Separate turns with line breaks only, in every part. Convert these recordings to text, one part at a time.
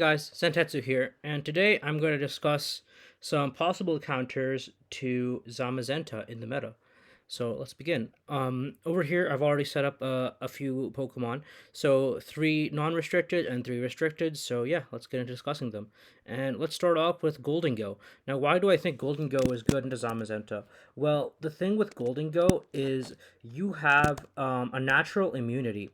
Guys, Sentetsu here, and today I'm going to discuss some possible counters to Zamazenta in the meta. So let's begin. Over here, I've already set up a few Pokemon. So 3 non-restricted and 3 restricted. So yeah, let's get into discussing them. And let's start off with Golden Go. Now, why do I think Golden Go is good into Zamazenta? Well, the thing with Golden Go is you have a natural immunity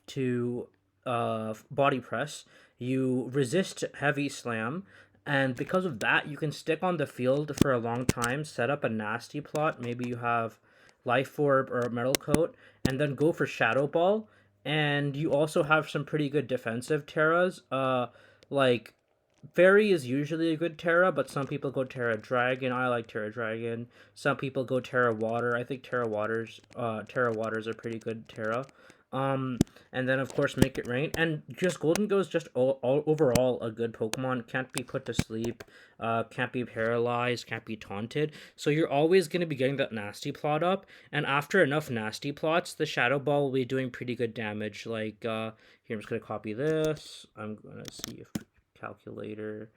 to body press. You resist heavy slam, and because of that, you can stick on the field for a long time. Set up a nasty plot. Maybe you have life orb or a metal coat, and then go for shadow ball. And you also have some pretty good defensive terras. Like Fairy is usually a good Terra, but some people go Terra Dragon. I like Terra Dragon. Some people go Terra Water. I think Terra Waters are pretty good Terra. Um, and then of course Make It Rain, and just Golden Go is just all overall a good Pokemon. Can't be put to sleep, can't be paralyzed, can't be taunted. So you're always gonna be getting that nasty plot up, and after enough nasty plots, the Shadow Ball will be doing pretty good damage. Here I'm just gonna copy this. I'm gonna see if calculator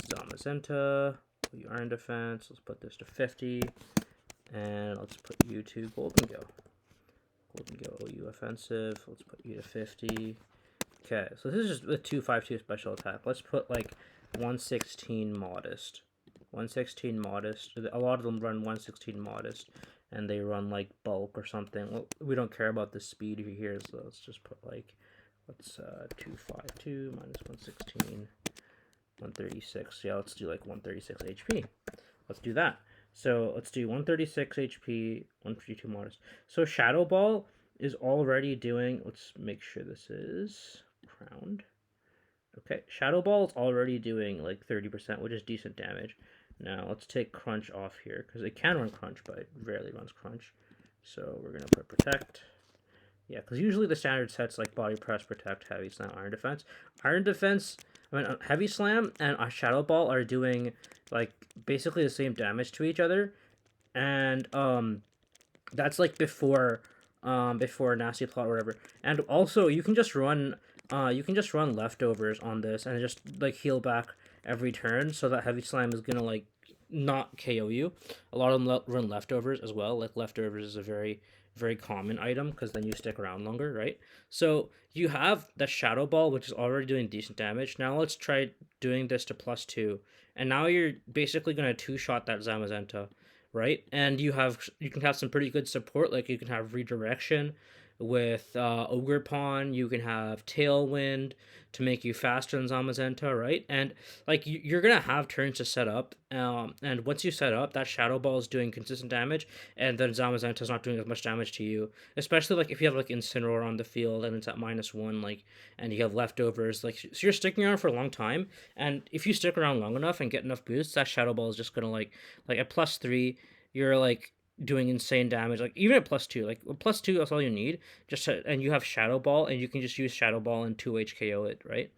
Zamazenta. You are in defense. Let's put this to 50, and let's put you to Golden Go. Golden Go, you offensive. Let's put you to 50. Okay, so this is just a 252 special attack. Let's put like 116 modest. 116 modest. A lot of them run 116 modest, and they run like bulk or something. Well, we don't care about the speed here, so let's just put like, let's 252 minus 116, 136. Yeah, let's do like 136 HP. Let's do that. So let's do 136 HP, 152 modest. So Shadow Ball is already doing, let's make sure this is crowned. Okay, Shadow Ball is already doing like 30%, which is decent damage. Now let's take Crunch off here, because it can run Crunch, but it rarely runs Crunch. So we're going to put Protect. Yeah, because usually the standard sets like Body Press, Protect, Heavy Slam, Iron Defense. Iron Defense, Heavy Slam and a Shadow Ball are doing like basically the same damage to each other, and that's like before Nasty Plot or whatever. And also you can just run leftovers on this and just like heal back every turn, so that Heavy Slam is gonna like not KO you. A lot of them run leftovers as well. Like leftovers is a very common item because then you stick around longer, right? So you have the Shadow Ball, which is already doing decent damage. Now let's try doing this to +2, and now you're basically gonna two-shot that Zamazenta, right? And you can have some pretty good support, like you can have redirection with Ogre Pawn. You can have Tailwind to make you faster than Zamazenta, right? And like you're gonna have turns to set up, and once you set up, that Shadow Ball is doing consistent damage, and then Zamazenta is not doing as much damage to you. Especially like if you have like Incineroar on the field and it's at -1, like, and you have leftovers, like, so you're sticking around for a long time. And if you stick around long enough and get enough boosts, that Shadow Ball is just gonna like at +3, you're like doing insane damage, like even at +2, like +2, that's all you need. And you have Shadow Ball, and you can just use Shadow Ball and 2 HKO it, right?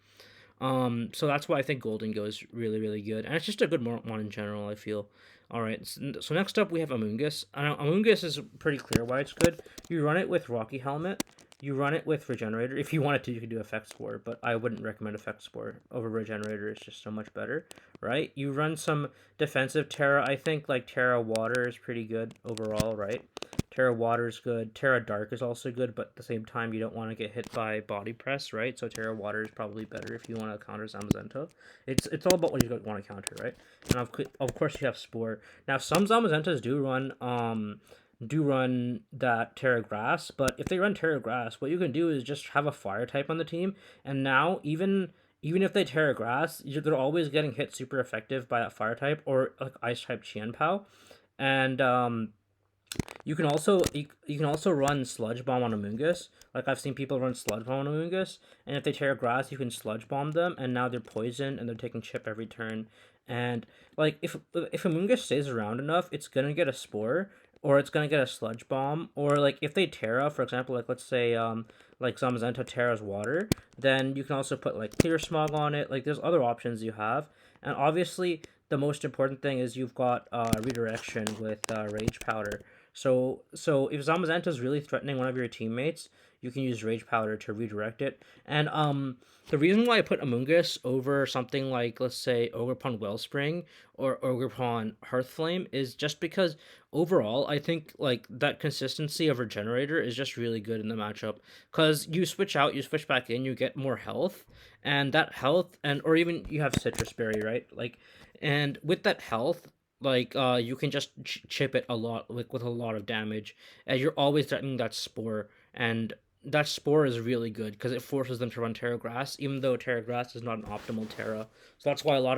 So that's why I think Golden Go is really, really good, and it's just a good one in general, I feel. All right, so next up we have Amoonguss. Amoonguss is pretty clear why it's good. You run it with Rocky Helmet. You run it with Regenerator. If you wanted to, you could do Effect Spore, but I wouldn't recommend Effect Spore over Regenerator. It's just so much better, right? You run some defensive Terra. I think like Terra Water is pretty good overall, right? Terra Water is good. Terra Dark is also good, but at the same time, you don't want to get hit by Body Press, right? So Terra Water is probably better if you want to counter Zamazenta. It's all about what you want to counter, right? And of course you have Spore. Now some Zamazentas do run that Terra Grass, but if they run Terra Grass, what you can do is just have a Fire type on the team, and now even if they Terra Grass, they're always getting hit super effective by that Fire type or like Ice type Qianpao, and you can also run Sludge Bomb on Amoonguss. Like I've seen people run Sludge Bomb on Amoonguss, and if they Terra Grass, you can Sludge Bomb them, and now they're poisoned and they're taking chip every turn. And like if Amoonguss stays around enough, it's gonna get a Spore, or it's gonna get a Sludge Bomb, or like if they Terra, for example, like let's say like Zamazenta Terra's Water, then you can also put like Clear Smog on it. Like there's other options you have, and obviously the most important thing is you've got redirection with Rage Powder. So if Zamazenta is really threatening one of your teammates, you can use Rage Powder to redirect it. And the reason why I put Amoonguss over something like, let's say, Ogerpon Wellspring or Ogerpon Hearthflame is just because overall I think like that consistency of Regenerator is just really good in the matchup. Because you switch out, you switch back in, you get more health, and that health, and or even you have Citrus Berry, right? Like, and with that health, like you can just chip it a lot, like with a lot of damage, and you're always threatening that spore, and that spore is really good because it forces them to run Terra Grass, even though Terra Grass is not an optimal Terra. So that's why a lot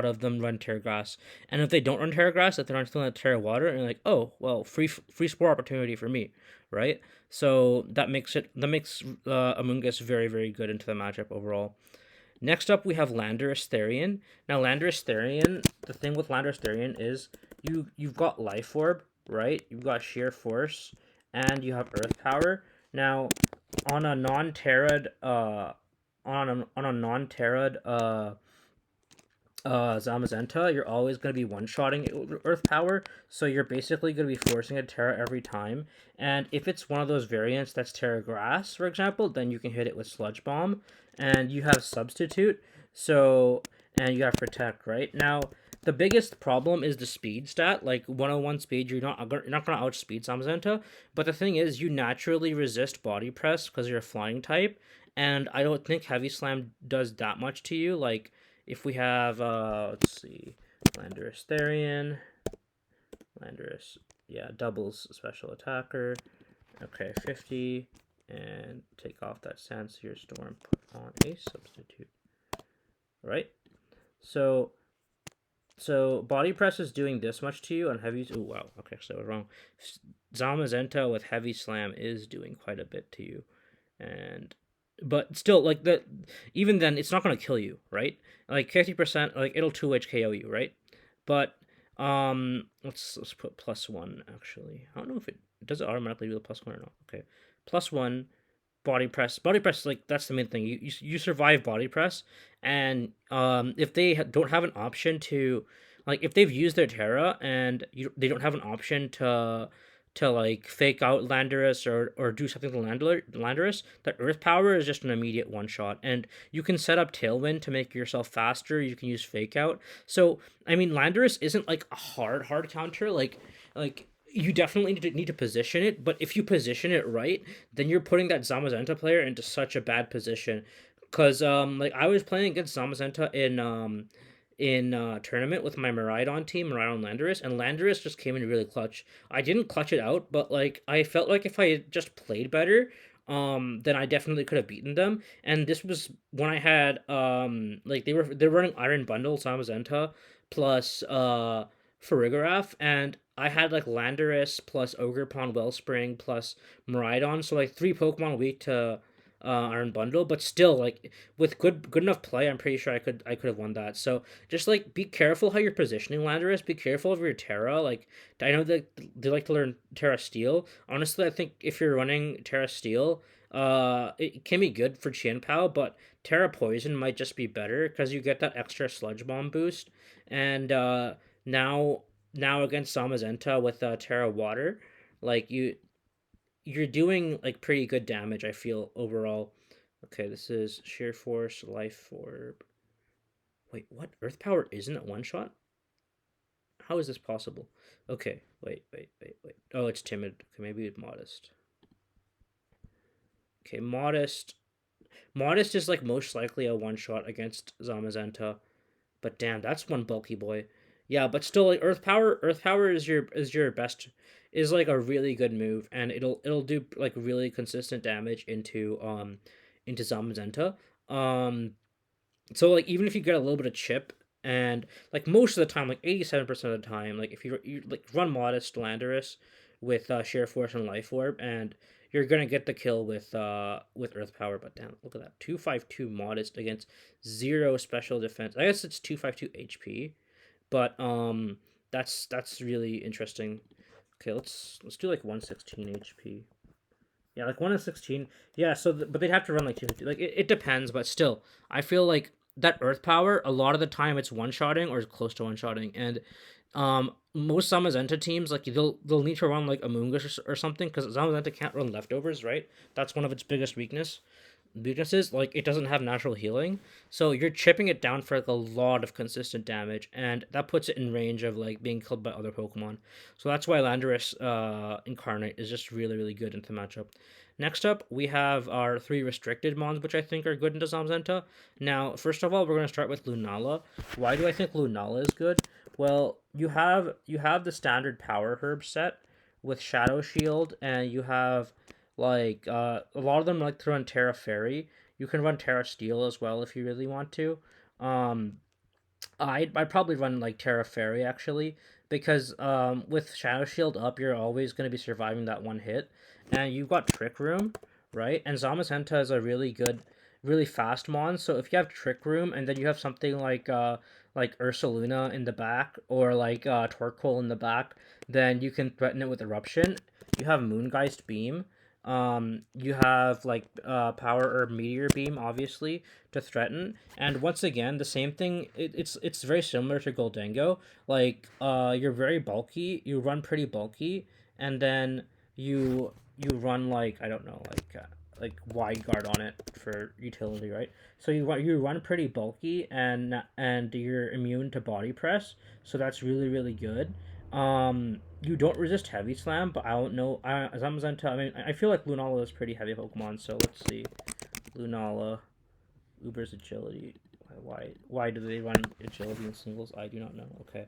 of them run Terra Grass. And if they don't run Terra Grass, if they're not still Terra Water, and you're like, oh well, free spore opportunity for me, right? So that makes Amoonguss very very good into the matchup overall. Next up, we have Landorus Therian. Now, Landorus Therian, the thing with Landorus Therian is you've got Life Orb, right? You've got Sheer Force, and you have Earth Power. Now, on a non-terrad, on a non-terrad, Zamazenta, you're always going to be one-shotting it with Earth Power, so you're basically going to be forcing a Terra every time. And if it's one of those variants that's Terra Grass, for example, then you can hit it with Sludge Bomb, and you have Substitute, so, and you have Protect, right? Now, the biggest problem is the speed stat, like 101 speed, you're not going to outspeed Zamazenta, but the thing is, you naturally resist Body Press because you're a flying type, and I don't think Heavy Slam does that much to you, like, if we have, let's see, Landorus Therian, Landorus, yeah, doubles special attacker, okay, 50, and take off that Sandseer Storm, put on a substitute, right? So Body Press is doing this much to you, and Heavy, oh wow, okay, so I was wrong. Zamazenta with Heavy Slam is doing quite a bit to you, and but still, like that, even then, it's not gonna kill you, right? Like 50%, like it'll 2H KO you, right? But let's put +1 actually. I don't know if it does it automatically do the +1 or not. Okay, +1 body press. Body press, like that's the main thing. You survive body press, and if they don't have an option to, like if they've used their Terra and they don't have an option to like fake out Landorus or do something to Landorus, that Earth Power is just an immediate one shot, and you can set up Tailwind to make yourself faster. You can use fake out. So I mean, Landorus isn't like a hard counter. Like you definitely need to position it, but if you position it right, then you're putting that Zamazenta player into such a bad position. Cause like I was playing against Zamazenta in tournament with my Miraidon team, Miraidon Landorus, and Landorus just came in really clutch. I didn't clutch it out, but like I felt like if I had just played better, then I definitely could have beaten them. And this was when I had like they're running Iron Bundle Zamazenta plus Farigiraf, and I had like Landorus plus Ogerpon Wellspring plus Miraidon, so like 3 Pokemon weak to Iron Bundle, but still like with good enough play, I'm pretty sure I could have won that. So just like be careful how you're positioning Landorus. Be careful of your Terra. Like I know that they like to learn Terra Steel. Honestly, I think if you're running Terra Steel, it can be good for Chien-Pao, but Terra Poison might just be better because you get that extra Sludge Bomb boost. And now against Zamazenta with Terra Water, like you're doing like pretty good damage, I feel, overall. Okay, this is Sheer Force, Life Orb. Wait, what? Earth Power isn't a one shot? How is this possible? Okay, wait. Oh, it's Timid. Okay, maybe it's Modest. Okay, Modest. Modest is like most likely a one shot against Zamazenta. But damn, that's one bulky boy. Yeah, but still, like Earth Power is your best, is like a really good move, and it'll do like really consistent damage into Zamazenta. Um, so like even if you get a little bit of chip, and like most of the time, like 87% of the time, like if you like run Modest Landorus with Sheer Force and Life Orb, and you're gonna get the kill with Earth Power. But damn, look at that, 252 Modest against 0 special defense. I guess it's 252 HP, but that's really interesting. Okay, let's do like 116 HP. Yeah, like 1 in 16. Yeah, so but they'd have to run like 250. Like it depends, but still, I feel like that Earth Power, a lot of the time it's one-shotting or it's close to one-shotting, and most Zamazenta teams, like they'll need to run like Amoongush or something, because Zamazenta can't run leftovers, right? That's one of its biggest weaknesses. Like, it doesn't have natural healing, so you're chipping it down for like a lot of consistent damage, and that puts it in range of like being killed by other Pokemon. So that's why Landorus Incarnate is just really, really good into the matchup. Next up, we have our 3 restricted mons, which I think are good into Zamazenta. Now, first of all, we're going to start with Lunala. Why do I think Lunala is good? Well, you have the standard Power Herb set with Shadow Shield, and you have like a lot of them like to run Terra Fairy. You can run Terra Steel as well if you really want to. Um, I'd probably run like Terra Fairy actually, because with Shadow Shield up, you're always going to be surviving that one hit, and you've got Trick Room, right? And Zamazenta is a really good, really fast mon. So if you have Trick Room and then you have something like Ursaluna in the back, or like Torkoal in the back, then you can threaten it with Eruption. You have Moongeist Beam. You have like Power Herb Meteor Beam, obviously, to threaten. And once again, the same thing. It's very similar to Goldengo. Like you're very bulky. You run pretty bulky, and then you run like, I don't know, like wide guard on it for utility, right? So you run pretty bulky, and you're immune to body press. So that's really, really good. You don't resist heavy slam, but I don't know. Zamazenta, I mean, I feel like Lunala is pretty heavy Pokemon. So let's see, Lunala, Uber's agility. Why do they run agility in singles? I do not know. Okay,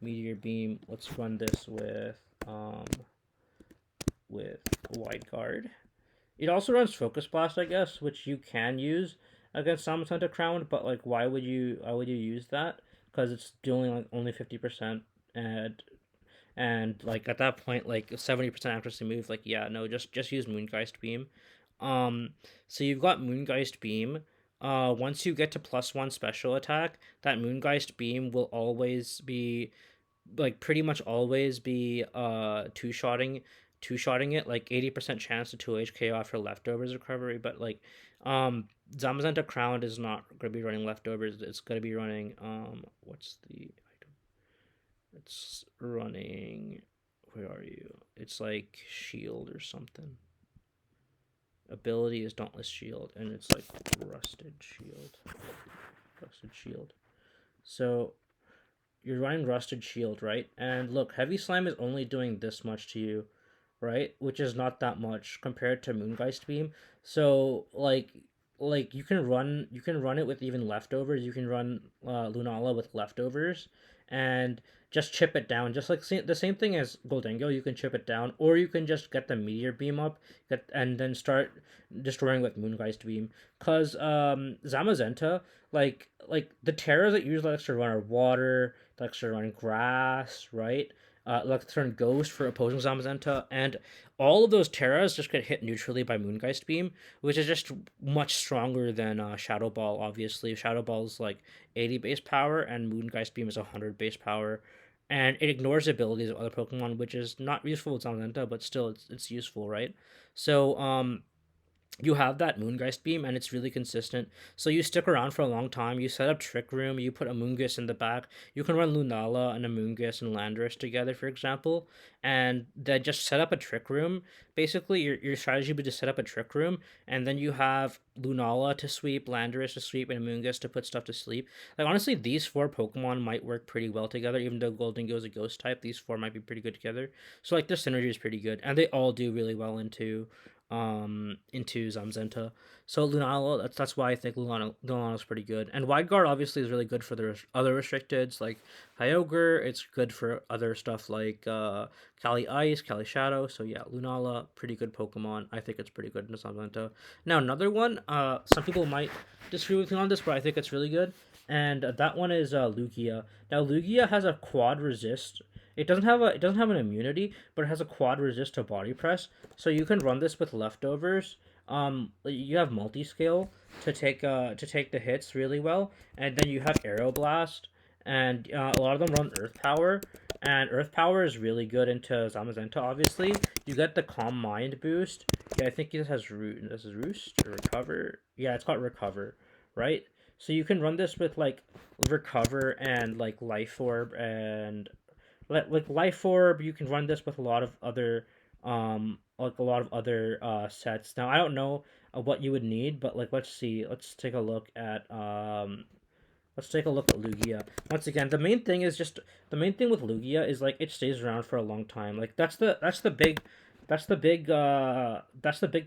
Meteor Beam. Let's run this with wide guard. It also runs Focus Blast, I guess, which you can use against Zamazenta Crown. But like, why would you use that? Because it's dealing like only 50%, and like at that point, like 70% accuracy move. Like, yeah, no, just use Moongeist Beam. So you've got Moongeist Beam. Once you get to +1 special attack, that Moongeist Beam will always be, like, pretty much always be two-shotting it, like 80% chance to 2 HK after leftovers recovery. But like Zamazenta Crown is not gonna be running leftovers. It's gonna be running what's the item? It's running, where are you? It's like Shield or something. Ability is Dauntless Shield, and it's like Rusted Shield. Rusted Shield. So you're running Rusted Shield, right? And look, Heavy Slam is only doing this much to you, right? Which is not that much compared to Moongeist Beam. So like you can run it with even leftovers. You can run Lunala with leftovers and just chip it down, just like the same thing as Goldengo. You can chip it down, or you can just get the Meteor Beam up, and then start destroying with Moongeist Beam. Cause Zamazenta, like the terrors that usually likes to run are water, likes to run grass, right? Like turn Ghost for opposing Zamazenta, and all of those Terras just get hit neutrally by Moongeist Beam, which is just much stronger than Shadow Ball. Obviously, Shadow Ball is like 80 base power, and Moongeist Beam is 100 base power, and it ignores the abilities of other Pokemon, which is not useful with Zamazenta, but still it's useful, right? So you have that Moongeist Beam, and it's really consistent. So you stick around for a long time. You set up Trick Room. You put a Moongus in the back. You can run Lunala and a Moongus and Landorus together, for example, and then just set up a Trick Room. Basically, your strategy would be to set up a Trick Room, and then you have Lunala to sweep, Landorus to sweep, and a Moongus to put stuff to sleep. Like, honestly, these 4 Pokemon might work pretty well together. Even though Goldengo is a Ghost type, these 4 might be pretty good together. So like, the synergy is pretty good, and they all do really well into Zamazenta. So Lunala, that's why I think Lunala is pretty good. And Wide Guard obviously is really good for the other restricteds like Kyogre. It's good for other stuff like Cali Ice, Cali Shadow. So yeah, Lunala, pretty good Pokemon. I think it's pretty good in Zamazenta. Now another one, some people might disagree with me on this, but I think it's really good. And that one is Lugia. Now Lugia has a quad resist. It doesn't have an immunity, but it has a quad resist to body press. So you can run this with leftovers. You have multi-scale to take the hits really well, and then you have Aeroblast, and a lot of them run Earth Power, and Earth Power is really good into Zamazenta. Obviously, you get the Calm Mind boost. Yeah, I think this has Roost or Recover. Yeah, it's got Recover, right? So you can run this with like recover and like life orb and like life orb. You can run this with a lot of other like a lot of other sets. Now I don't know what you would need, but like let's see. Let's take a look at Lugia. Once again, the main thing with Lugia is like it stays around for a long time. Like that's the big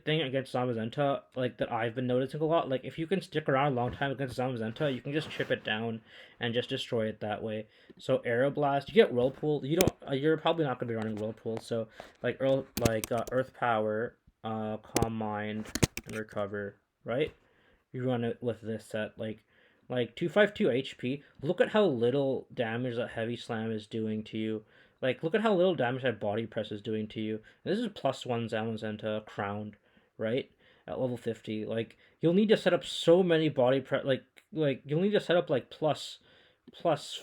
thing against Zamazenta, like that I've been noticing a lot. Like if you can stick around a long time against Zamazenta, you can just chip it down and just destroy it that way. So Aeroblast, you get Whirlpool. You don't. You're probably not gonna be running Whirlpool. So like Earth Power, Calm Mind, and Recover. Right? You run it with this set like 252 HP. Look at how little damage that Heavy Slam is doing to you. Like look at how little damage that Body Press is doing to you. And this is +1 Zamazenta crowned, right? At level 50. Like you'll need to set up so many body press like you'll need to set up like plus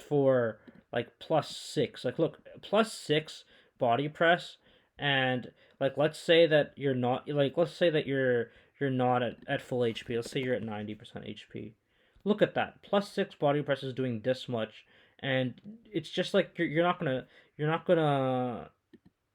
4 like +6. Like look, +6 body press and like let's say that you're not at full HP. Let's say you're at 90% HP. Look at that. +6 body press is doing this much, and it's just like you're not gonna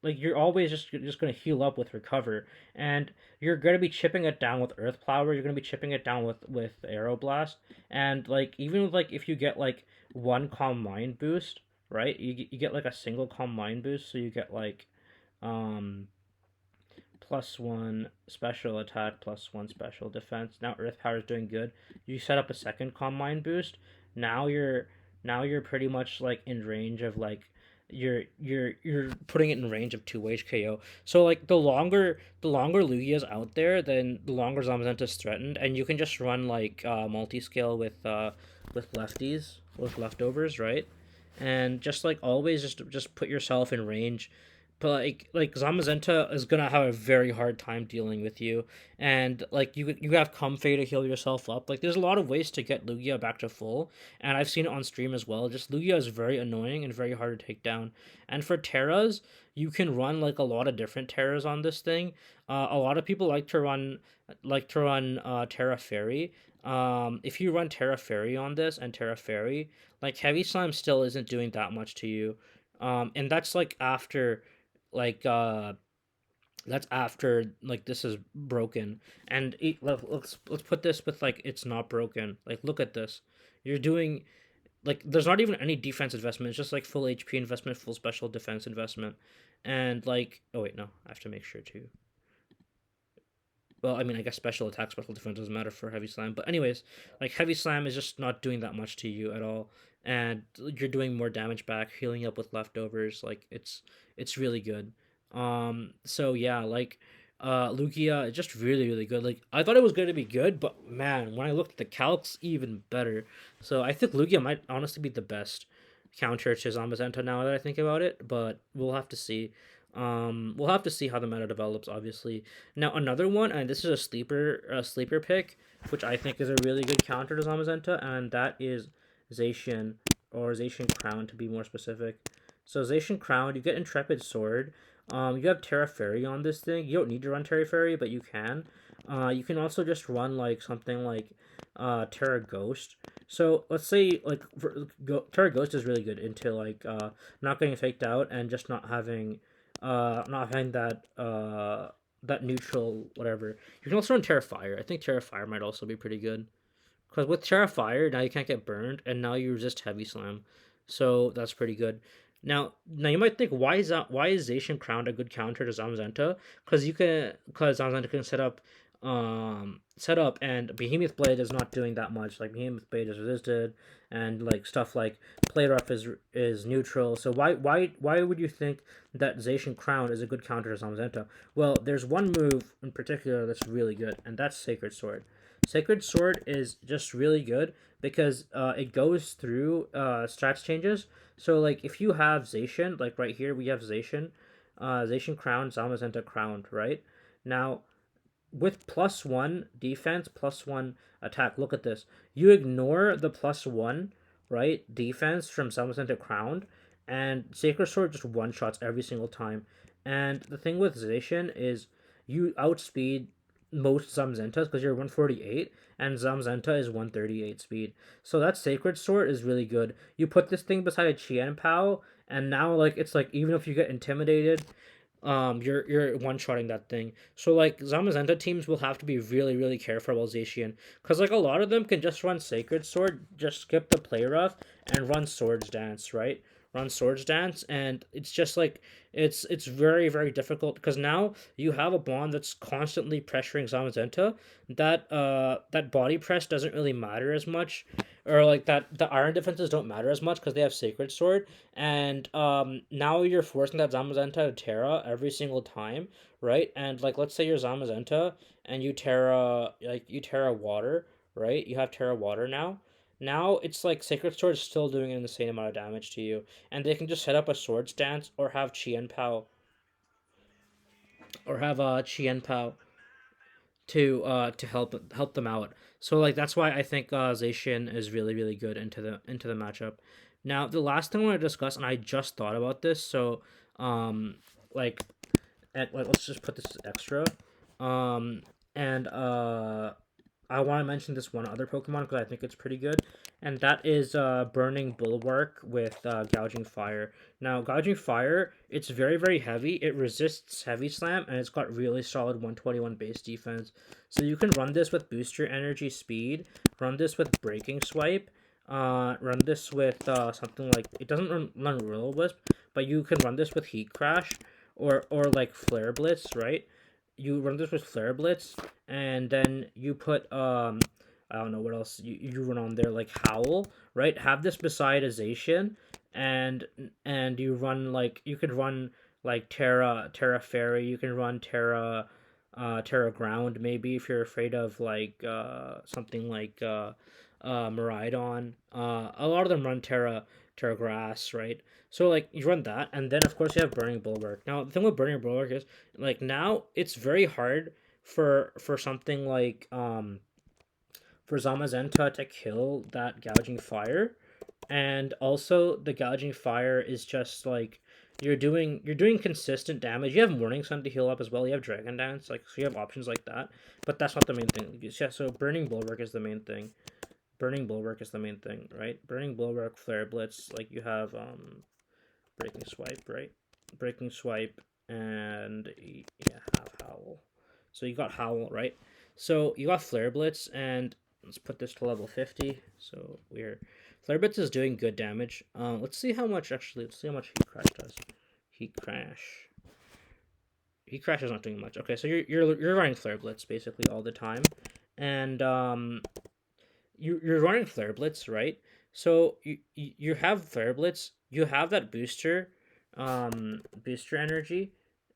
like you're always just gonna heal up with recover, and you're gonna be chipping it down with earth power. You're gonna be chipping it down with aeroblast, and like even with like if you get like one calm mind boost, right? You get like a single calm mind boost, so you get like um +1 special attack, +1 special defense. Now Earth Power is doing good. You set up a second Calm Mind boost. Now you're pretty much like in range of like you're putting it in range of 2 HKO. So like the longer Lugia's out there, then the longer Zamazenta's threatened, and you can just run like multi scale with lefties with leftovers, right? And just like always, just put yourself in range, but like Zamazenta is gonna have a very hard time dealing with you, and like you have Comfey to heal yourself up. Like there's a lot of ways to get Lugia back to full, and I've seen it on stream as well. Just Lugia is very annoying and very hard to take down. And for Terras, you can run like a lot of different Terras on this thing. A lot of people like to run Terra Fairy. If you run Terra Fairy on this and Terra Fairy, like Heavy Slime still isn't doing that much to you. And that's like after like that's after like this is broken and let's put this with like it's not broken. Like look at this, you're doing like there's not even any defense investment. It's just like full HP investment, full special defense investment, and like oh wait no, I have to make sure too. Well, I mean, I guess special attack, special defense doesn't matter for Heavy Slam. But anyways, like Heavy Slam is just not doing that much to you at all, and you're doing more damage back, healing up with leftovers. Like it's really good. So yeah, like Lugia is just really really good. Like I thought it was going to be good, but man, when I looked at the calcs, even better. So I think Lugia might honestly be the best counter to Zamazenta now that I think about it. But we'll have to see. We'll have to see how the meta develops, obviously. Now another one, and this is a sleeper pick, which I think is a really good counter to Zamazenta, and that is Zacian or Zacian Crown to be more specific. So Zacian Crown, you get Intrepid Sword. You have Terra Fairy on this thing. You don't need to run Terra Fairy, but you can. You can also just run like something like Terra Ghost. So let's say like Terra Ghost is really good into like not getting faked out and just not having that neutral whatever. You can also run Terrifier. I think Terrifier might also be pretty good. Because with Terrifier, now you can't get burned, and now you resist Heavy Slam. So that's pretty good. Now you might think, why is Zacian Crown a good counter to Zamazenta? Because Zamazenta can set up, and Behemoth Blade is not doing that much. Like Behemoth Blade is resisted, and like stuff like Play Rough is neutral. So why would you think that Zacian Crown is a good counter to Zamazenta? Well, there's one move in particular that's really good, and that's Sacred Sword. Sacred Sword is just really good because it goes through stats changes. So like if you have Zacian, like right here we have Zacian Crown, Zamazenta Crowned, right? Now with +1 defense, +1 attack, look at this. You ignore the +1, right, defense from Zamazenta Crowned, and Sacred Sword just one-shots every single time. And the thing with Zacian is you outspeed most Zamzentas because you're 148 and Zamzenta is 138 speed. So that Sacred Sword is really good. You put this thing beside a Chien Pao, and now like it's like even if you get intimidated, you're one shotting that thing. So like Zamazenta teams will have to be really really careful about Zacian because like a lot of them can just run Sacred Sword, just skip the play rough and run Swords Dance, right? Run Swords Dance, and it's just like it's very very difficult because now you have a bond that's constantly pressuring Zamazenta. That body press doesn't really matter as much, or like that the iron defenses don't matter as much because they have Sacred Sword, and now you're forcing that Zamazenta to Terra every single time, right? And like let's say you're Zamazenta and you Terra water, right? You have Terra water now. Now it's like Sacred Sword is still doing an insane amount of damage to you, and they can just set up a sword stance or have Chien Pao or have Chien Pao to help them out. So like that's why I think Zacian is really really good into the matchup. Now the last thing I want to discuss, and I just thought about this, so um like let's just put this as extra, um and I want to mention this one other Pokemon because I think it's pretty good, and that is Burning Bulwark with Gouging Fire. Now, Gouging Fire, it's very, very heavy. It resists Heavy Slam, and it's got really solid 121 base defense. So you can run this with Booster Energy Speed, run this with Breaking Swipe, run this with something like, it doesn't run Will-O-Wisp, but you can run this with Heat Crash, or like Flare Blitz, right? You run this with Flare Blitz, and then you put I don't know what else you run on there, like Howl, right? Have this beside a Zacian, and you run like you could run like Terra Fairy, you can run Terra Ground maybe if you're afraid of like something like Miraidon. A lot of them run Terra Grass, right? So like you run that, and then of course you have Burning Bulwark. Now the thing with Burning Bulwark is like now it's very hard for something like for Zamazenta to kill that Gouging Fire, and also the Gouging Fire is just like you're doing consistent damage. You have Morning Sun to heal up as well. You have Dragon Dance, like so you have options like that, but that's not the main thing. Yeah, so Burning Bulwark is the main thing. Burning Bulwark is the main thing, right? Burning Bulwark, Flare Blitz, like you have Breaking Swipe, right? Breaking Swipe, and yeah, have Howl. So you got Howl, right? So you got Flare Blitz, and let's put this to level 50. So we're Flare Blitz is doing good damage. Let's see how much actually. Let's see how much Heat Crash does. Heat Crash. Heat Crash is not doing much. Okay, so you're running Flare Blitz basically all the time, and you're running Flare Blitz, right? So you have Flare Blitz, you have that booster energy,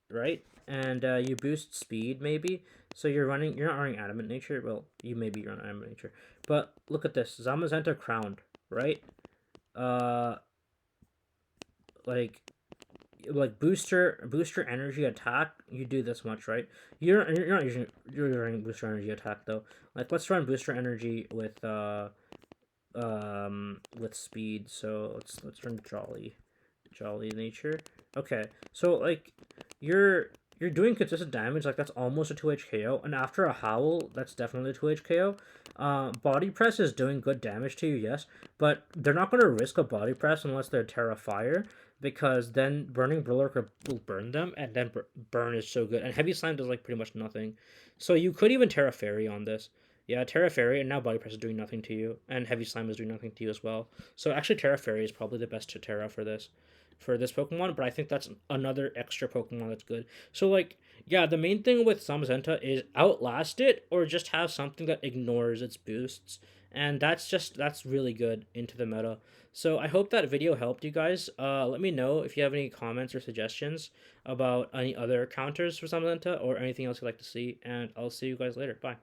right? And you boost speed maybe. So you're not running Adamant Nature. Well, you maybe run Adamant Nature, but look at this Zamazenta Crowned, right? Uh, like booster energy attack, you do this much, right? You're not using you're running booster energy attack though. Like let's run booster energy with speed. So let's run Jolly Nature. Okay, so like you're doing consistent damage, like that's almost a 2 HKO, and after a Howl, that's definitely a 2 HKO. Body Press is doing good damage to you, yes, but they're not going to risk a Body Press unless they're Terra Fire, because then Burning Bulwark will burn them, and then Burn is so good, and Heavy Slam does like pretty much nothing. So you could even Terra Fairy on this. Yeah, Terra Fairy, and now Body Press is doing nothing to you, and Heavy Slime is doing nothing to you as well. So actually Terra Fairy is probably the best to Terra for this Pokemon, but I think that's another extra Pokemon that's good. So like, yeah, the main thing with Zamazenta is outlast it or just have something that ignores its boosts. And that's really good into the meta. So I hope that video helped you guys. Let me know if you have any comments or suggestions about any other counters for Zamazenta or anything else you'd like to see, and I'll see you guys later. Bye.